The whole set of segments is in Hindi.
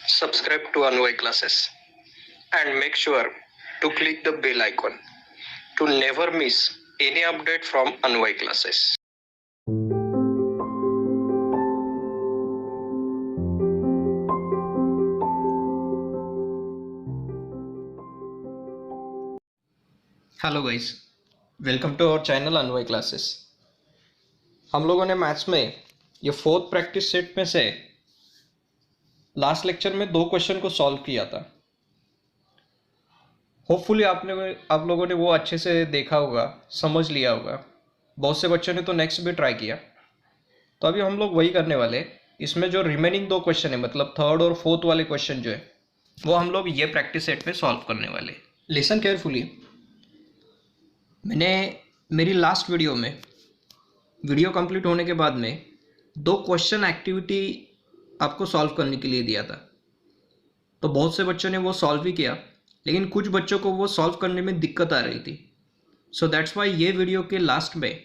subscribe to Anvay Classes, and make sure to click the bell icon to never miss any update from Anvay Classes. Hello guys, welcome to our channel Anvay Classes. हम लोगों ने मैथ्स में ये फोर्थ प्रैक्टिस सेट में से लास्ट लेक्चर में 2 क्वेश्चन को सॉल्व किया था। होपफुली आप लोगों ने वो अच्छे से देखा होगा, समझ लिया होगा। बहुत से बच्चों ने तो नेक्स्ट भी ट्राई किया। तो अभी हम लोग वही करने वाले। इसमें जो रिमेनिंग 2 क्वेश्चन है, मतलब थर्ड और फोर्थ वाले क्वेश्चन जो है, वो हम लोग ये प्रैक्टिस सेट में सॉल्व करने वाले। Listen carefully. मैंने मेरी लास्ट वीडियो कंप्लीट होने के बाद में 2 क्वेश्चन एक्टिविटी आपको सॉल्व करने के लिए दिया था। तो बहुत से बच्चों ने वो सॉल्व भी किया, लेकिन कुछ बच्चों को वो सॉल्व करने में दिक्कत आ रही थी। सो दैट्स वाई ये वीडियो के लास्ट में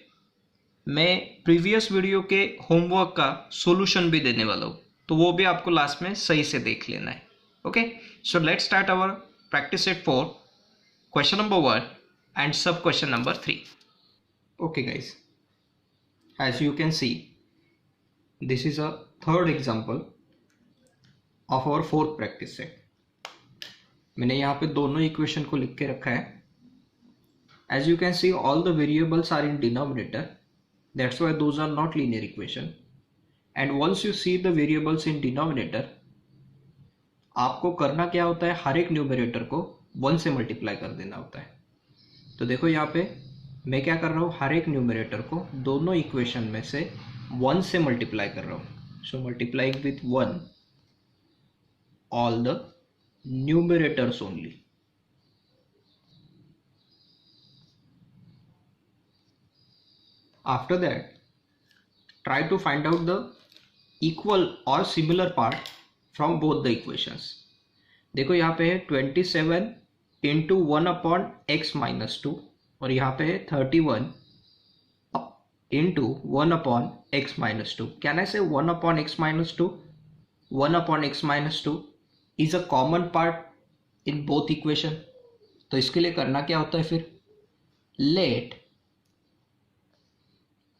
मैं प्रीवियस वीडियो के होमवर्क का सॉल्यूशन भी देने वाला हूँ। तो वो भी आपको लास्ट में सही से देख लेना है। Okay, so let's start our practice set 4, question number 1 and sub question number 3. Okay guys, as you can see, this is a third example of our fourth practice set. मैंने यहाँ पे दोनों इक्वेशन को लिख के रखा है। As you can see, all the variables are in denominator. That's why those are not linear equation. And once you see the variables in denominator, आपको करना क्या होता है, हर एक न्यूमरेटर को 1 से मल्टीप्लाई कर देना होता है। तो देखो यहाँ पे मैं क्या कर रहा हूँ, हर एक न्यूमरेटर को दोनों इक्वेशन में से 1 से मल्टीप्लाई कर रहा हूँ। So multiplying with 1 all the numerators only. After that try to find out the equal और similar part from both the equations. देखो यहाँ पे है 27 इंटू 1/x-2 और यहाँ पे है 31 इंटू 1/x-2। कैन आई से 1/x-2? 1/x-2 is a common part in both equation. तो इसके लिए करना क्या होता है फिर, let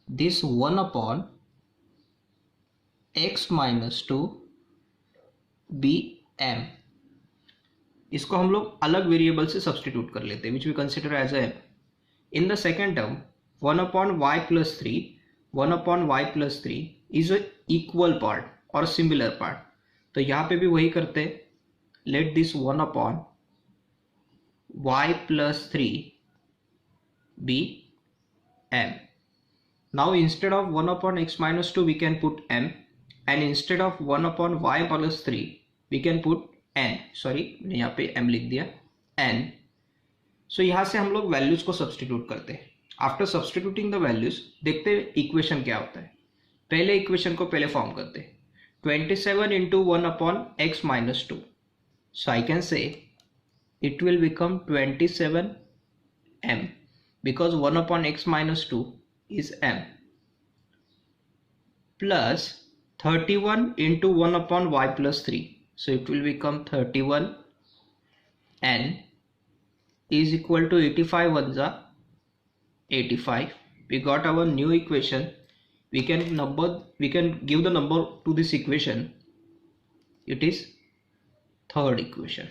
this 1/x-2 B m। इसको हम लोग अलग वेरिएबल से सब्सटीट्यूट कर लेते हैं, which we consider as M. In the second term 1/y+3 is a equal part और सिमिलर पार्ट। तो यहाँ पे भी वही करते हैं, let this 1/y+3 be m। Now instead of 1/x-2 we can put m, and instead of 1/y+3 we can put n। Sorry, मैंने यहाँ पे m लिख दिया, n। सो यहाँ से हम लोग वैल्यूज को सब्सटीट्यूट करते हैं। आफ्टर सब्सटीट्यूटिंग द वैल्यूज देखते हैं इक्वेशन क्या होता है। पहले इक्वेशन को पहले फॉर्म करते हैं, 27 into 1/x-2। So I can से it will become 27m because 1/x-2 is m, plus 31 into 1/y+3। So it will become 31 n is equal to 85 ones are 85. We got our new equation. We can give the number to this equation. It is third equation.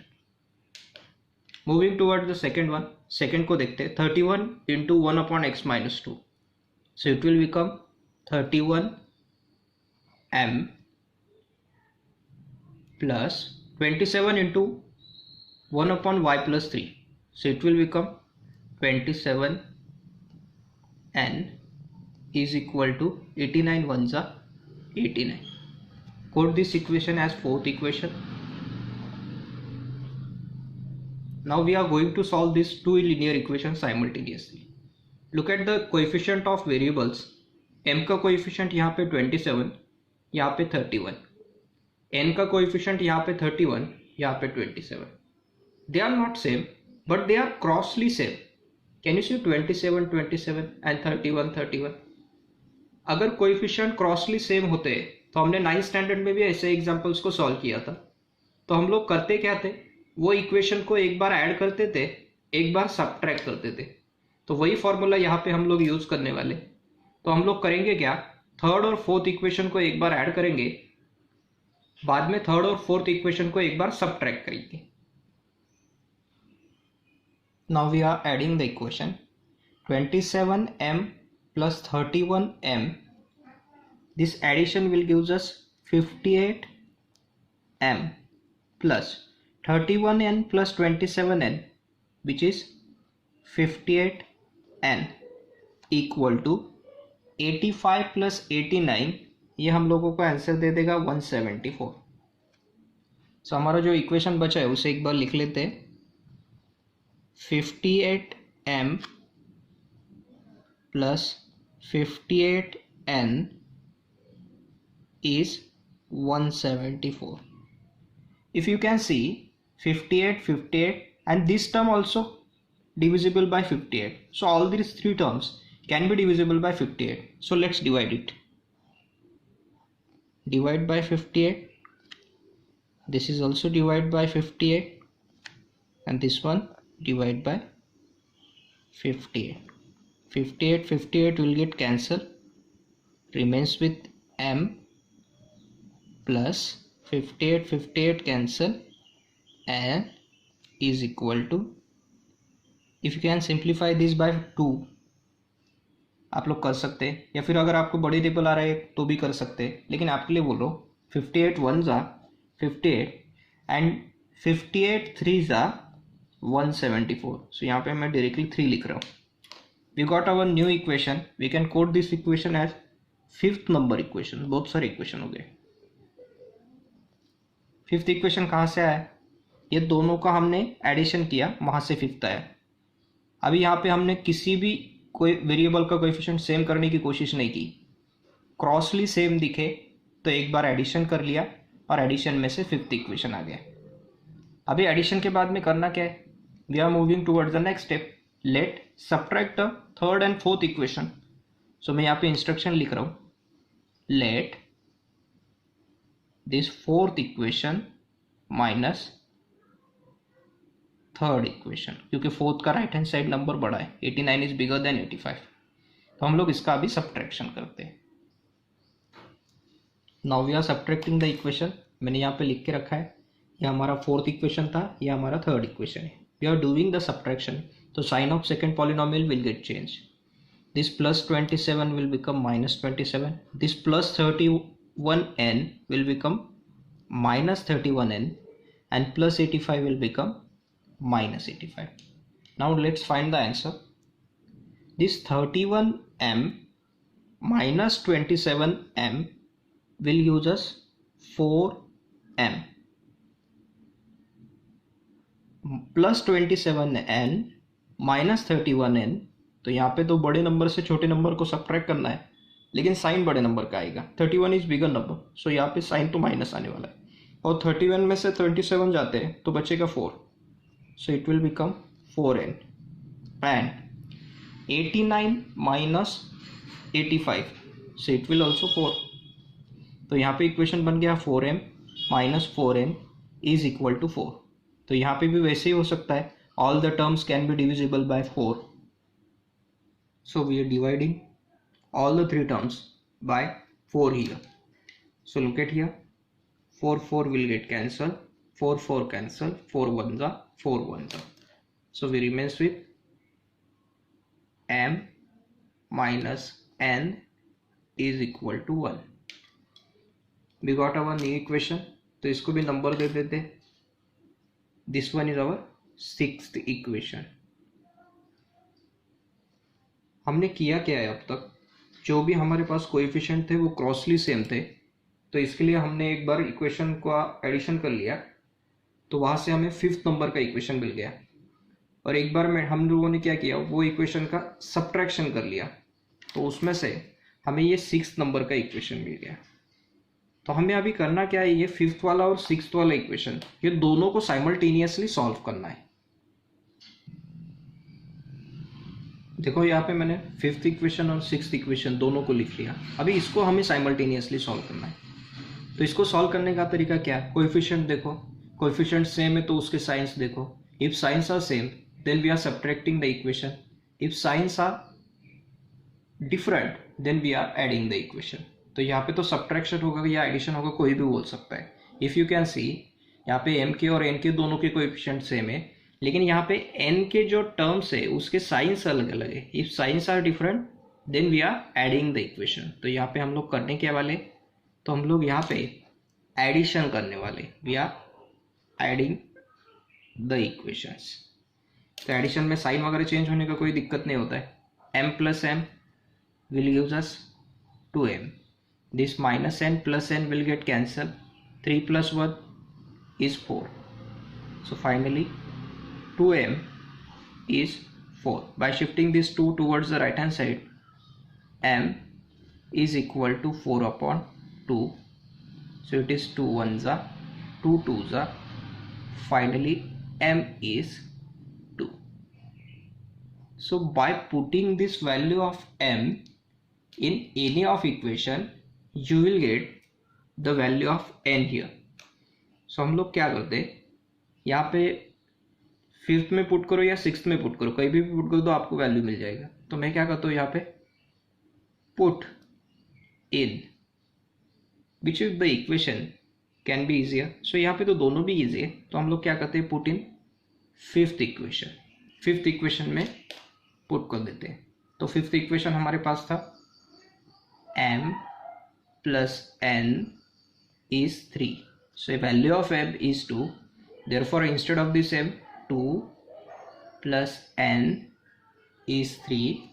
Moving towards the second one. Second को देखते हैं, 31 into 1/x-2. So it will become 31m plus 27 into 1/y+3. So it will become 27n is equal to 89 ones are 89. Quote this equation as fourth equation. Now we are going to solve these 2 linear equations simultaneously. Look at the coefficient of variables. m का coefficient यहाँ पे 27, यहाँ पे 31. n का कोएफिशिएंट यहाँ पे 31, यहाँ पे 27. They are not same, but they are crossly same. Can you see 27 27 and 31 31? अगर कोएफिशिएंट क्रॉसली सेम होते तो हमने 9th स्टैंडर्ड में भी ऐसे एग्जांपल्स को सॉल्व किया था। तो तो हम लोग करते क्या थे, वो इक्वेशन को एक बार ऐड करते थे, एक बार सब्ट्रैक्ट करते थे। तो वही फॉर्मूला यहाँ पे हम लोग यूज करने वाले। तो हम लोग करेंगे क्या, थर्ड और फोर्थ इक्वेशन को एक बार ऐड करेंगे, बाद में थर्ड और फोर्थ इक्वेशन को एक बार सब्ट्रैक्ट करेंगे। Now we are adding the equation 27m plus 31m. This addition will gives us 58m plus 31n plus 27n, which is 58n, equal to 85 plus 89, ये हम लोगों को आंसर दे देगा 174। सो हमारा जो इक्वेशन बचा है उसे एक बार लिख लेते हैं। 58m plus 58n is 174. If you can see 58 and this term also divisible by 58, so all these three terms can be divisible by 58. So let's divide it. Divide by 58. This is also divide by 58 and this one divide by 58. 58 will get cancelled, remains with m plus 58 cancel and is equal to, if you can simplify this by 2, आप लोग कर सकते हैं, या फिर अगर आपको बड़ी टेबल आ रहा है तो भी कर सकते हैं, लेकिन आपके लिए बोल रहा हूँ 58 1s are 58 and 58 3s are 174. सो यहाँ पे मैं डायरेक्टली 3 लिख रहा हूँ। We got our new equation, we can code this equation as fifth number equation. बहुत सारे इक्वेशन हो गए। फिफ्थ इक्वेशन कहाँ से आया, ये दोनों का हमने एडिशन किया, वहाँ से फिफ्थ आया। अभी यहाँ पे हमने किसी भी कोई वेरिएबल का कोएफिशिएंट सेम करने की कोशिश नहीं की, क्रॉसली सेम दिखे तो एक बार एडिशन कर लिया और एडिशन में से फिफ्थ इक्वेशन आ गया। अभी एडिशन के बाद में करना क्या है, we are moving towards the next step, let subtract the third and fourth equation. So मैं यहाँ पे इंस्ट्रक्शन लिख रहा हूँ, let this fourth equation minus third equation, क्योंकि फोर्थ का राइट हैंड साइड नंबर बड़ा है, 89 इज बिगर देन 85, तो हम लोग इसका अभी सब्ट्रैक्शन करते हैं। Now we are subtracting the equation, मैंने यहाँ पे लिख के रखा है, ये हमारा फोर्थ इक्वेशन था, ये हमारा थर्ड इक्वेशन है। We are doing the subtraction, तो sign of second polynomial will get change. This plus 27 will become minus 27, this plus 31n will become minus 31n and plus 85 will become minus 85. Now let's find the answer. This 31m minus 27m will use us 4m plus 27n minus 31n। तो यहाँ पे तो बड़े नंबर से छोटे नंबर को सब्ट्रैक्ट करना है, लेकिन साइन बड़े नंबर का आएगा। 31 इज बिगर नंबर, सो यहाँ पे साइन तो माइनस आने वाला है, और 31 में से 27 जाते हैं तो बचेगा 4, so it will become 4n and 89 minus 85, so it will also 4। तो यहाँ पे इक्वेशन बन गया 4m minus 4n is equal to 4। तो यहाँ पे भी वैसे ही हो सकता है, all the terms can be divisible by 4, so we are dividing all the three terms by 4 here। So look at here, 4 will get cancelled, 4 cancel, 4 1s are 4 1s are, so we remains with m minus n is equal to 1। we got our new equation, तो इसको भी नंबर दे देते। This one is our sixth equation. हमने किया क्या है अब तक, जो भी हमारे पास कोएफिशिएंट थे वो क्रॉसली सेम थे, तो इसके लिए हमने एक बार इक्वेशन का एडिशन कर लिया, तो वहाँ से हमें फिफ्थ नंबर का इक्वेशन मिल गया। और एक बार में हम लोगों ने क्या किया, वो इक्वेशन का सब्ट्रैक्शन कर लिया, तो उसमें से हमें ये सिक्स्थ नंबर का इक्वेशन मिल गया। तो हमें अभी करना क्या है, ये फिफ्थ वाला और सिक्स्थ वाला इक्वेशन, ये दोनों को साइमल्टेनियसली सॉल्व करना है। देखो यहाँ पे मैंने फिफ्थ इक्वेशन और सिक्स्थ इक्वेशन दोनों को लिख लिया। अभी इसको हमें साइमल्टेनियसली सॉल्व करना है। तो इसको सॉल्व करने का तरीका क्या है, कोएफिशिएंट देखो, कोएफिशिएंट सेम है तो उसके साइंस देखो. If signs are same then we are subtracting the equation. If signs are different then we are adding the equation. तो यहाँ पे तो सब्ट्रैक्शन होगा या एडिशन होगा, कोई भी बोल सकता है. इफ यू कैन सी यहाँ पे एम के और एन के दोनों के कोएफिशिएंट सेम है, लेकिन यहाँ पे एन के जो टर्म्स है उसके साइंस अलग अलग है. If signs are different then we are adding the equation. तो यहाँ पे हम लोग करने क्या वाले, तो हम लोग यहाँ पे एडिशन करने वाले. We are adding the equations. तो एडिशन में साइन वगैरह चेंज होने का कोई दिक्कत नहीं होता है. m plus m will gives us 2m. This minus n plus n will get cancelled. 3 plus 1 is 4. So finally 2m is 4. By shifting this 2 towards the right hand side, m is equal to 4 upon 2. So it is 2 ones are 2 twos are. Finally m is 2. So by putting this value of m in any of equation you will get the value of n here. So हम लोग क्या करते हैं, यहाँ पे फिफ्थ में पुट करो या सिक्स्थ में पुट करो, कहीं भी पुट करो तो आपको वैल्यू मिल जाएगा. तो मैं क्या करता हूँ यहाँ पे put in which is the equation can be easier. So यहाँ पे तो दोनों भी इजी है, तो हम लोग क्या करते हैं put in fifth equation. Fifth equation में पुट कर देते हैं. तो फिफ्थ इक्वेशन हमारे पास था m plus n is 3. So value of m is 2. Therefore instead of this m, 2 plus n is 3.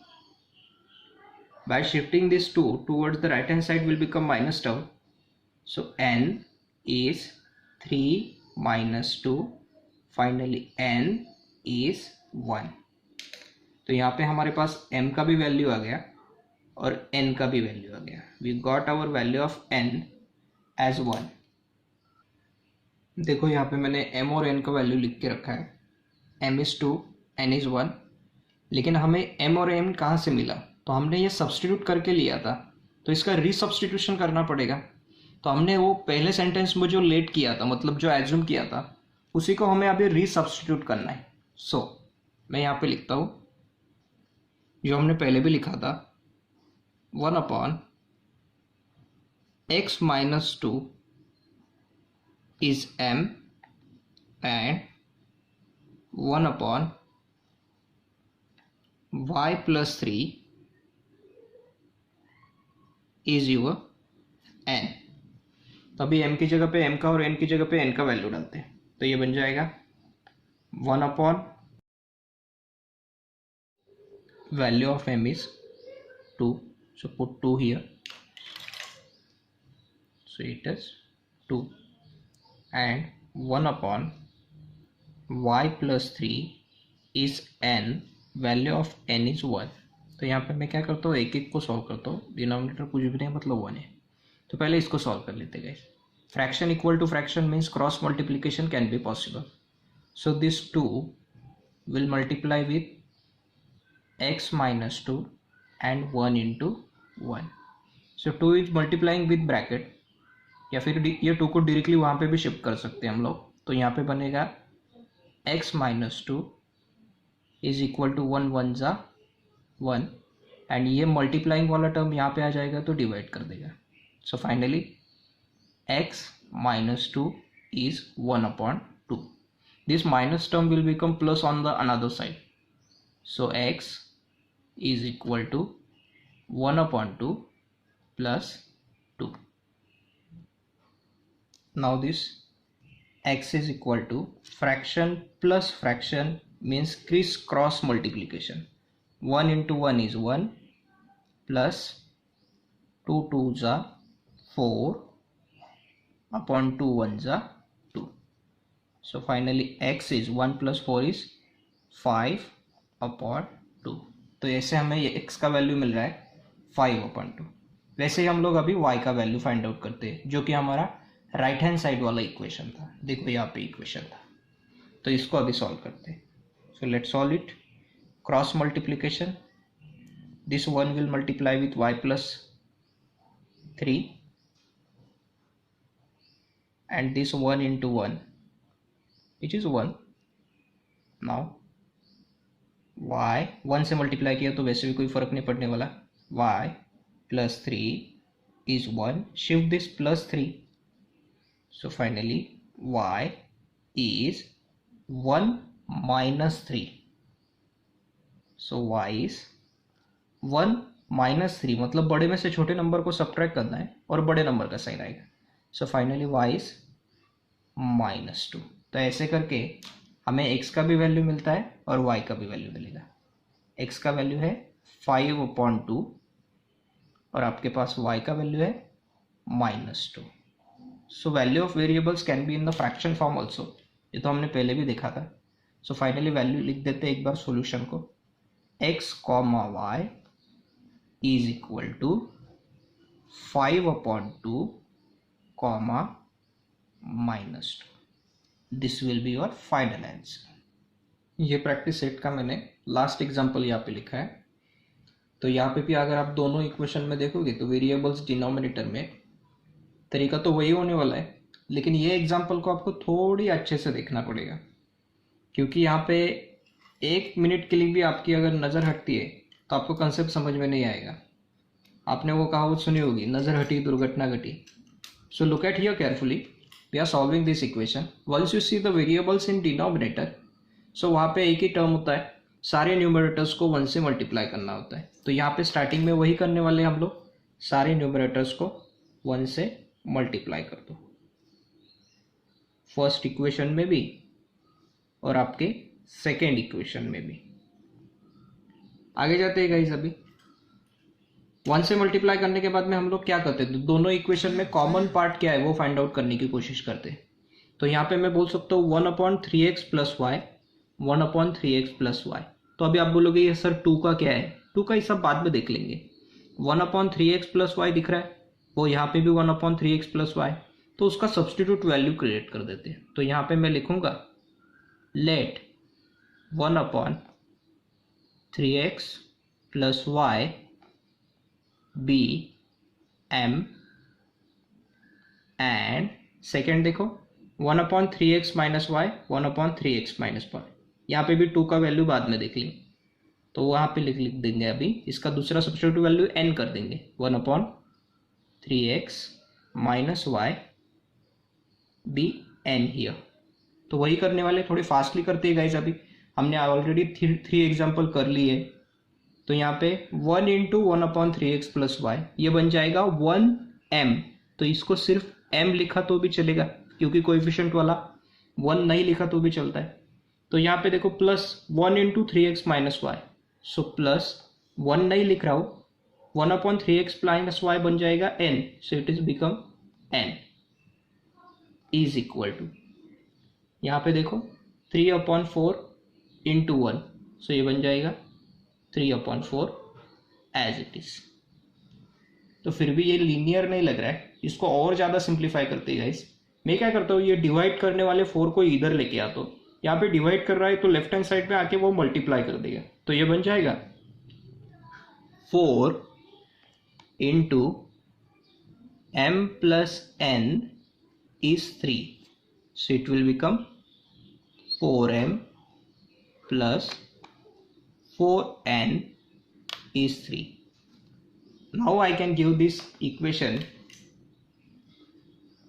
By shifting this 2 towards the right hand side will become minus term. So n is 3 minus 2. Finally n is 1. तो यहाँ पे हमारे पास m का भी वैल्यू आ गया और n का भी वैल्यू आ गया. We got our value of n as 1. देखो यहाँ पे मैंने m और n का वैल्यू लिख के रखा है. m is 2, n is 1. लेकिन हमें m और n कहाँ से मिला, तो हमने ये सब्सटीट्यूट करके लिया था, तो इसका रीसब्सटीट्यूशन करना पड़ेगा. तो हमने वो पहले सेंटेंस में जो लेट किया था, मतलब जो एज्यूम किया था, उसी को हमें अभी रीसब्सटीट्यूट करना है. सो मैं यहाँ पे लिखता हूँ जो हमने पहले भी लिखा था, 1 upon x minus 2 is m and 1 upon y plus 3 is your n. तो अभी m की जगह पे m का और n की जगह पे n का वैल्यू डालते हैं. तो ये बन जाएगा 1 upon value of m is 2. So put 2 here. So it is 2 and 1 upon y plus 3 is n. Value of n is 1. तो यहाँ पे मैं क्या करता हूँ, एक एक को सॉल्व करता हूँ. डिनोमिनेटर कुछ भी नहीं मतलब 1 है. तो पहले इसको सॉल्व कर लेते guys. Fraction equal to fraction means cross multiplication can be possible. So this 2 will multiply with x minus 2 and 1 into 1. So 2 is multiplying with bracket, या फिर ये 2 को डायरेक्टली वहाँ पे भी शिफ्ट कर सकते हैं हम लोग. तो यहाँ पे बनेगा x minus 2 is equal to 1 1 जा 1 एंड ये मल्टीप्लाइंग वाला टर्म यहाँ पे आ जाएगा तो डिवाइड कर देगा. So finally x minus 2 is 1 upon 2. This minus term will become plus on the another side. So x is equal to 1 upon 2 plus 2. Now this x is equal to fraction plus fraction means criss-cross multiplication. 1 into 1 is 1 plus 2 2s are 4 upon 2 1s are 2. So finally x is 1 plus 4 is 5 upon 2. तो ऐसे हमें ये x का वैल्यू मिल रहा है 5 upon 2. वैसे ही हम लोग अभी y का वैल्यू फाइंड आउट करते हैं, जो कि हमारा राइट हैंड साइड वाला इक्वेशन था. देखो यहाँ पे इक्वेशन था, तो इसको अभी सॉल्व करते हैं. So let's solve it. Cross multiplication, this 1 will multiply with y plus 3 and this 1 into 1 which is 1। Now y 1 से मल्टीप्लाई किया तो वैसे भी कोई फर्क नहीं पड़ने वाला। y plus 3 is 1, shift this plus 3, so finally y is 1 minus 3, so y is 1 minus 3, मतलब बड़े में से छोटे नंबर को सब्ट्रैक्ट करना है और बड़े नंबर का साइन आएगा। So finally y is -2। तो ऐसे करके हमें x का भी वैल्यू मिलता है और y का भी वैल्यू मिलेगा। x का वैल्यू है 5/2 और आपके पास y का वैल्यू है -2। So value of variables can be in the fraction form also, ये तो हमने पहले भी देखा था। सो फाइनली वैल्यू लिख देते हैं एक बार सॉल्यूशन को, x, y is equal to 5/2, -2। This will be your final answer. ये प्रैक्टिस सेट का मैंने लास्ट एग्जांपल यहाँ पे लिखा है। तो यहाँ पे भी अगर आप दोनों इक्वेशन में देखोगे तो वेरिएबल्स डिनोमिनेटर में तरीका तो वही होने वाला है, लेकिन ये एग्जांपल को आपको थोड़ी अच्छे से देखना पड़ेगा, क्योंकि यहाँ पे 1 मिनट के लिए भी आपकी अगर नज़र हटती है तो आपको कंसेप्ट समझ में नहीं आएगा। आपने वो कहावत सुनी होगी, नज़र हटी दुर्घटना घटी। So look at here carefully, we are solving this equation. Once you see the variables in denominator, so वहाँ पे एक ही टर्म होता है, सारे न्यूमरेटर्स को 1 से मल्टीप्लाई करना होता है। तो यहाँ पे स्टार्टिंग में वही करने वाले हम लोग, सारे न्यूमरेटर्स को 1 से मल्टीप्लाई कर दो, फर्स्ट इक्वेशन में भी और आपके सेकेंड इक्वेशन में भी। आगे जाते हैं गाइस। अभी 1 से मल्टीप्लाई करने के बाद में हम लोग क्या करते हैं, तो दोनों इक्वेशन में कॉमन पार्ट क्या है वो फाइंड आउट करने की कोशिश करते हैं। तो यहाँ पे मैं बोल सकता हूँ 1/3x plus Y, 1/3x plus Y. तो अभी आप बोलोगे ये सर 2 का क्या है, 2 का ये सब बाद में देख लेंगे। 1/3x प्लस वाई दिख रहा है, वो यहाँ पे भी 1/3x प्लस वाई, तो उसका सब्सटीट्यूट वैल्यू क्रिएट कर देते हैं। तो यहाँ पे मैं लिखूंगा let 1/3x plus y b m, and second देखो 1/3x minus Y, 1/3x minus Y. यहाँ पे भी 2 का वैल्यू बाद में देख लेंगे, तो वहाँ पे लिख देंगे अभी इसका दूसरा सब्स्टिट्यूट वैल्यू n कर देंगे, 1/3x minus y b n here. तो वही करने वाले, थोड़ी फास्टली करते हैं गाइज। अभी हमने ऑलरेडी 3 एग्जाम्पल कर लिए। तो यहाँ पे 1 × 1/3x प्लस वाई, ये बन जाएगा 1m। तो इसको सिर्फ m लिखा तो भी चलेगा, क्योंकि कोएफिशिएंट वाला 1 नहीं लिखा तो भी चलता है। तो यहाँ पे देखो plus 1 × 3x minus y, so plus 1 नहीं लिख रहा हूँ, 1/3x माइनस वाई बन जाएगा n, so it is become n is equal to, यहाँ पे देखो 3/4 × 1, सो ये बन जाएगा 3/4 एज इट इज। तो फिर भी ये लीनियर नहीं लग रहा है, इसको और ज़्यादा सिंप्लीफाई करते हैं गाइस। मैं क्या करता हूँ, ये डिवाइड करने वाले 4 को इधर लेके आता हूँ। यहाँ पे डिवाइड कर रहा है तो लेफ्ट हैंड साइड पे आके वो मल्टीप्लाई कर देगा। तो ये बन जाएगा 4 × m plus n is 3, so it will become 4m plus 4n is 3. Now I can give this equation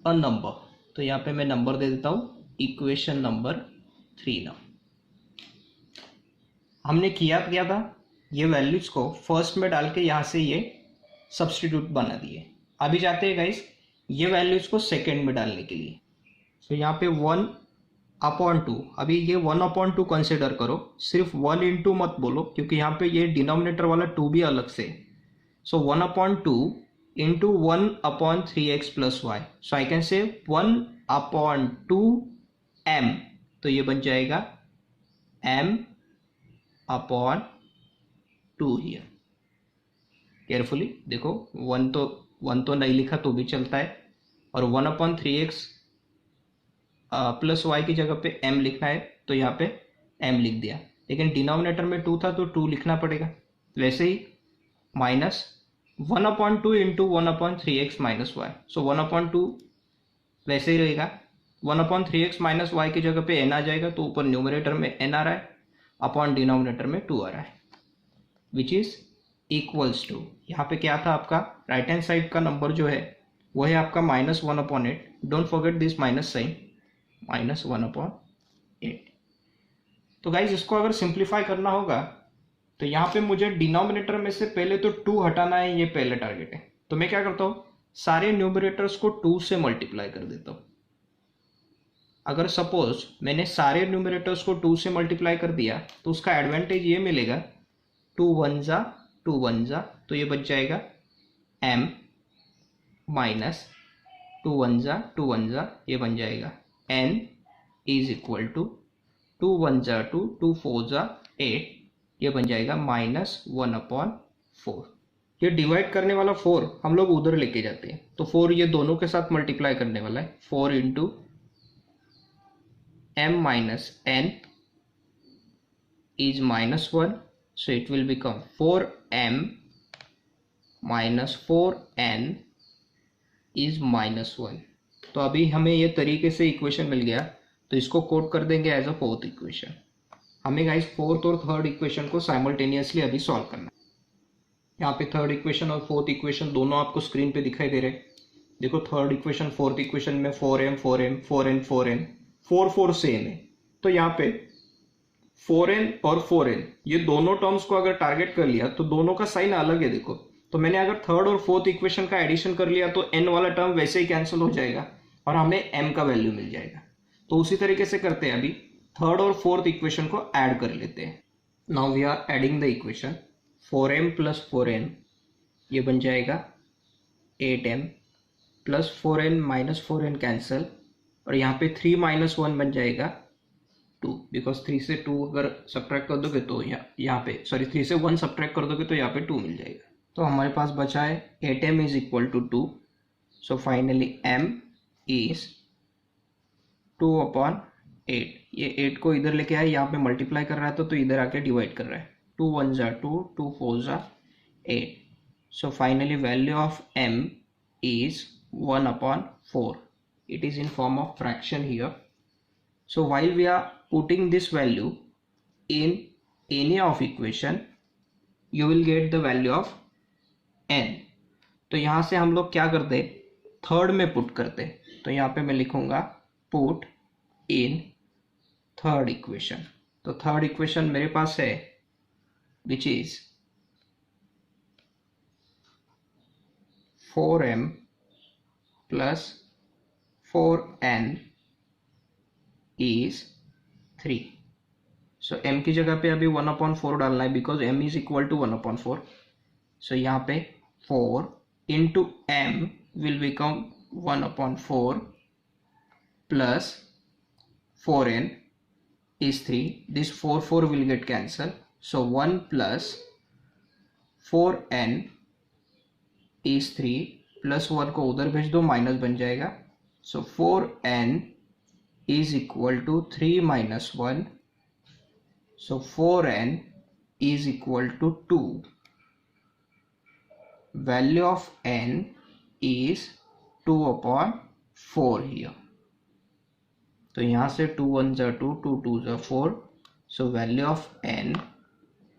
a number. तो यहाँ पे मैं नंबर दे देता हूँ इक्वेशन नंबर 3। नाउ हमने किया था, ये वैल्यूज को फर्स्ट में डाल के यहाँ से ये सब्स्टिट्यूट बना दिए। अभी जाते हैं गाइस ये वैल्यूज को सेकेंड में डालने के लिए। तो यहाँ पे 1/2, अभी ये 1/2 कंसिडर करो, सिर्फ 1 × मत बोलो, क्योंकि यहाँ पे ये डिनोमिनेटर वाला 2 भी अलग से। So 1/2 × 1/3x plus y, so I can say 1/2m, तो ये बन जाएगा m/2 हियर। केयरफुली देखो, 1 तो नहीं लिखा तो भी चलता है, और 1/3x प्लस वाई की जगह पे m लिखना है तो यहाँ पे m लिख दिया, लेकिन डिनोमिनेटर में 2 था तो 2 लिखना पड़ेगा। वैसे ही माइनस 1/2 × 1/3x माइनस वाई, सो 1/2 वैसे ही रहेगा, 1/3x माइनस वाई की जगह पे n आ जाएगा, तो ऊपर न्यूमरेटर में n आ रहा है, अपॉन डिनोमिनेटर में 2 आ रहा है, विच इज इक्वल्स टू, यहाँ पे क्या था आपका, राइट हैंड साइड का नंबर जो है वो है आपका -1/8, don't forget this minus sign, -1/8। तो गाइज इसको अगर सिंप्लीफाई करना होगा तो यहाँ पे मुझे डिनोमिनेटर में से पहले तो 2 हटाना है, ये पहले टारगेट है। तो मैं क्या करता हूँ, सारे न्यूमरेटर्स को 2 से मल्टीप्लाई कर देता हूँ। अगर सपोज मैंने सारे न्यूमरेटर्स को 2 से मल्टीप्लाई कर दिया तो उसका एडवांटेज ये मिलेगा, 2 1 जा 2 1 जा, तो ये बच जाएगा m माइनस 2 1 जा 2 1 जा, ये बन जाएगा n इज इक्वल टू 2 1 जा 2 2 4 जा 8, ये बन जाएगा -1/4। ये डिवाइड करने वाला 4 हम लोग उधर लेके जाते हैं, तो 4 ये दोनों के साथ मल्टीप्लाई करने वाला है, 4 into m minus n is -1, so it will become 4m minus 4n is -1। तो अभी हमें ये तरीके से इक्वेशन मिल गया, तो इसको कोड कर देंगे एज अ फोर्थ इक्वेशन। हमें गाइस फोर्थ और थर्ड इक्वेशन को साइमल्टेनियसली अभी सॉल्व करना है। यहाँ पे थर्ड इक्वेशन और फोर्थ इक्वेशन दोनों आपको स्क्रीन पे दिखाई दे रहे हैं। देखो थर्ड इक्वेशन फोर्थ इक्वेशन में 4m 4m 4n 4n 4 4 same है, तो यहाँ पे 4n और 4n ये दोनों टर्म्स को अगर टारगेट कर लिया तो दोनों का साइन अलग है। देखो तो मैंने अगर थर्ड और फोर्थ इक्वेशन का एडिशन कर लिया तो n वाला टर्म वैसे ही कैंसिल हो जाएगा और हमें m का वैल्यू मिल जाएगा। तो उसी तरीके से करते हैं, अभी थर्ड और फोर्थ इक्वेशन को ऐड कर लेते हैं। Now we are adding the equation, 4m plus 4n ये बन जाएगा 8m plus 4n minus 4n cancel, और यहाँ पे 3 माइनस 1 बन जाएगा 2, बिकॉज 3 से 2 अगर सब्ट्रैक्ट कर दोगे तो यहाँ पे सॉरी 3 से 1 सब्ट्रैक्ट कर दोगे तो यहाँ पे 2 मिल जाएगा। तो हमारे पास बचा है 8m is equal to 2, so finally m is 2/8। ये 8 को इधर लेके आए, यहाँ पे मल्टीप्लाई कर रहा है तो इधर आके डिवाइड कर रहा है, 2 1 जा 2 2 4 जा 8, so finally value of m is 1/4. It is in form of fraction here. So while we are putting this value in any of equation, you will get the value of n. तो यहाँ से हम लोग क्या करते, थर्ड में पुट करते, तो यहाँ पे मैं लिखूंगा पुट इन थर्ड इक्वेशन। तो थर्ड इक्वेशन मेरे पास है which is 4m plus 4n is 3। सो m की जगह पे अभी 1/4 डालना है, because m is equal to 1/4। So यहाँ पे 4 into m will become 1/4 plus 4n is 3, this 4 will get cancelled, so 1 plus 4n is 3 plus 1 को उधर भेज दो, माइनस बन जाएगा, सो 4n is equal to 3 minus 1, so 4n is equal to 2, value of n is 2/4 here। तो यहाँ से 2 1 जा 2 2 2 जा 4, so value of n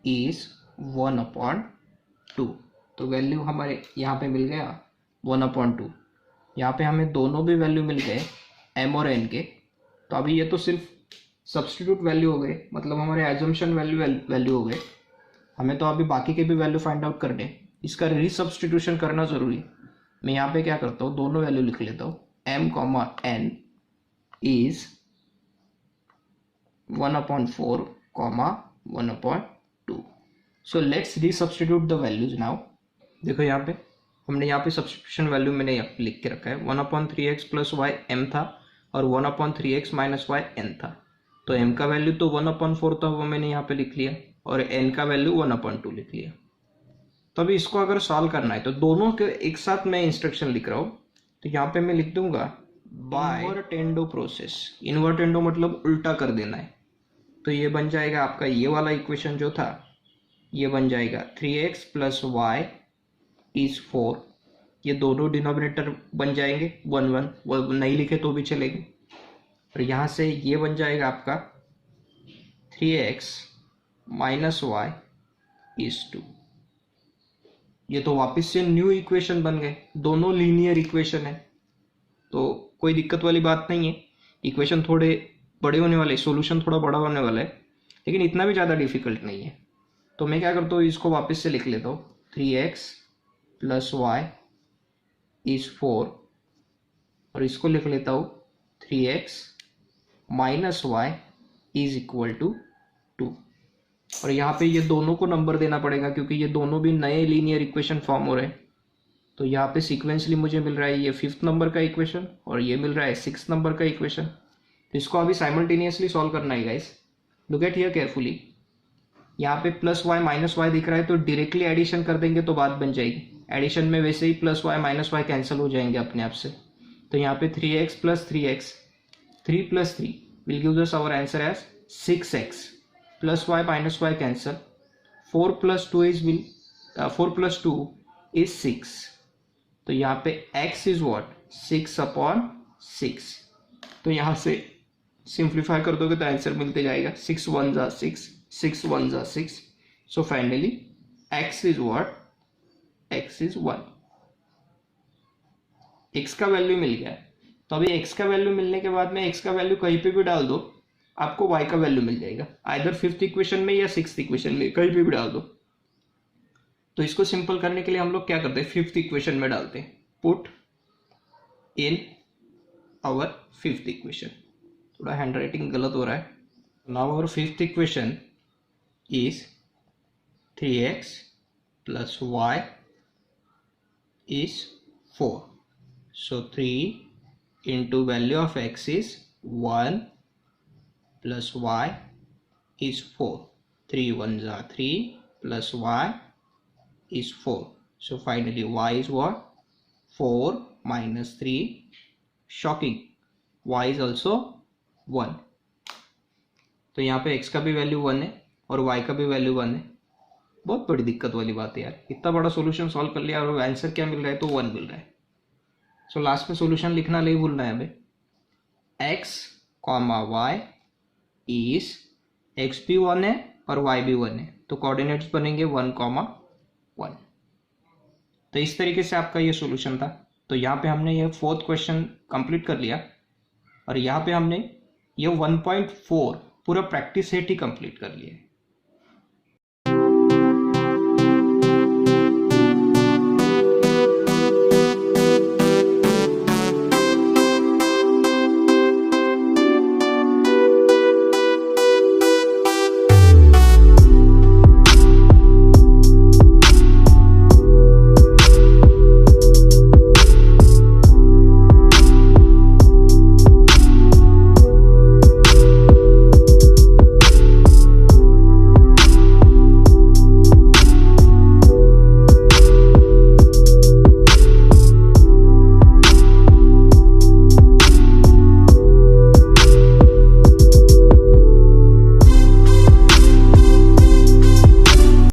is 1/2। तो वैल्यू हमारे यहाँ पे मिल गया 1/2। यहाँ पे हमें दोनों भी वैल्यू मिल गए m और n के। तो अभी ये तो सिर्फ सब्स्टिट्यूट वैल्यू हो गए, मतलब हमारे एजम्पशन वैल्यू हो गए। हमें तो अभी बाकी के भी वैल्यू फाइंड आउट करने, इसका रीसब्स्टिट्यूशन करना जरूरी है। मैं यहाँ पे क्या करता हूँ, दोनों वैल्यू लिख लेता हूँ, m, n is 1/4, 1/2। So let's resubstitute the values now। देखो यहाँ पे हमने यहाँ पे सब्स्टिट्यूशन वैल्यू मैंने यहाँ पे लिख के रखा है, 1/3x प्लस वाई m था और 1/3x माइनस वाई n था। तो m का वैल्यू तो 1/4 था, वो मैंने यहाँ पे लिख लिया, और n का वैल्यू 1/2 लिख लिया। तो अभी इसको अगर सॉल्व करना है तो दोनों के एक साथ मैं इंस्ट्रक्शन लिख रहा हूँ। तो यहाँ पे मैं लिख दूंगा बाय इन्वर्टेंडो प्रोसेस। इन्वर्टेंडो मतलब उल्टा कर देना है। तो ये बन जाएगा आपका ये वाला इक्वेशन जो था, ये बन जाएगा 3x प्लस वाई इज 4। ये दोनों डिनोमिनेटर बन जाएंगे 1 1, वो नहीं लिखे तो भी चलेंगे। और यहाँ से ये बन जाएगा आपका 3x माइनस वाई इज 2। ये तो वापस से न्यू इक्वेशन बन गए, दोनों लीनियर इक्वेशन है, तो कोई दिक्कत वाली बात नहीं है। इक्वेशन थोड़े बड़े होने वाले, सॉल्यूशन थोड़ा बड़ा होने वाला है, लेकिन इतना भी ज़्यादा डिफिकल्ट नहीं है। तो मैं क्या करता हूँ, इसको वापस से लिख लेता हूँ, 3x प्लस वाई इज 4, और इसको लिख लेता हूँ 3x minus y is equal to 2। और यहाँ पे ये दोनों को नंबर देना पड़ेगा क्योंकि ये दोनों भी नए लीनियर इक्वेशन फॉर्म हो रहे हैं। तो यहाँ पे सीक्वेंसली मुझे मिल रहा है ये 5th नंबर का इक्वेशन और ये मिल रहा है 6th नंबर का इक्वेशन। तो इसको अभी साइमल्टेनियसली सॉल्व करना है guys. Look at here carefully. यहाँ पे प्लस वाई माइनस वाई दिख रहा है, तो डायरेक्टली एडिशन कर देंगे तो बात बन जाएगी। एडिशन में वैसे ही plus y minus y cancel हो जाएंगे अपने आप से। तो यहाँ पे 3x plus 3x, 3 plus 3 will give us our answer as 6x, plus y minus y cancel, 4 plus 2 is 6। तो यहाँ पे x इज व्हाट, 6/6। तो यहाँ से सिंप्लीफाई कर दोगे तो आंसर मिलते जाएगा 6 1 जा 6, 6 1 जा 6। So finally x is what, x is 1। x का वैल्यू मिल गया। तो अभी x का वैल्यू मिलने के बाद में x का वैल्यू कहीं पे भी डाल दो, आपको y का वैल्यू मिल जाएगा, आइदर 5th इक्वेशन में या 6th इक्वेशन में, कहीं पे भी डाल दो। तो इसको सिंपल करने के लिए हम लोग क्या करते हैं, 5th इक्वेशन में डालते हैं, put in our 5th equation. थोड़ा हैंड राइटिंग गलत हो रहा है। Now our 5th equation is 3x plus y is 4। So 3 into value of x is 1 plus y is 4। 3 1 जा 3 plus y is 4. So finally y is what? 4 minus 3. Shocking. Y is also 1. तो यहाँ पे x का भी वैल्यू 1 है और y का भी वैल्यू 1 है। बहुत बड़ी दिक्कत वाली बात है यार, इतना बड़ा सॉल्यूशन सॉल्व कर लिया और आंसर क्या मिल रहा है, तो 1 मिल रहा है। सो लास्ट में सॉल्यूशन लिखना नहीं भूलना है हमें। x, y इज, x भी 1 है और y भी 1 है, तो कोऑर्डिनेट्स बनेंगे 1, 1। तो इस तरीके से आपका ये सॉल्यूशन था। तो यहाँ पे हमने ये 4th क्वेश्चन कंप्लीट कर लिया और यहाँ पे हमने ये 1.4 पूरा प्रैक्टिस सेट ही कंप्लीट कर लिया।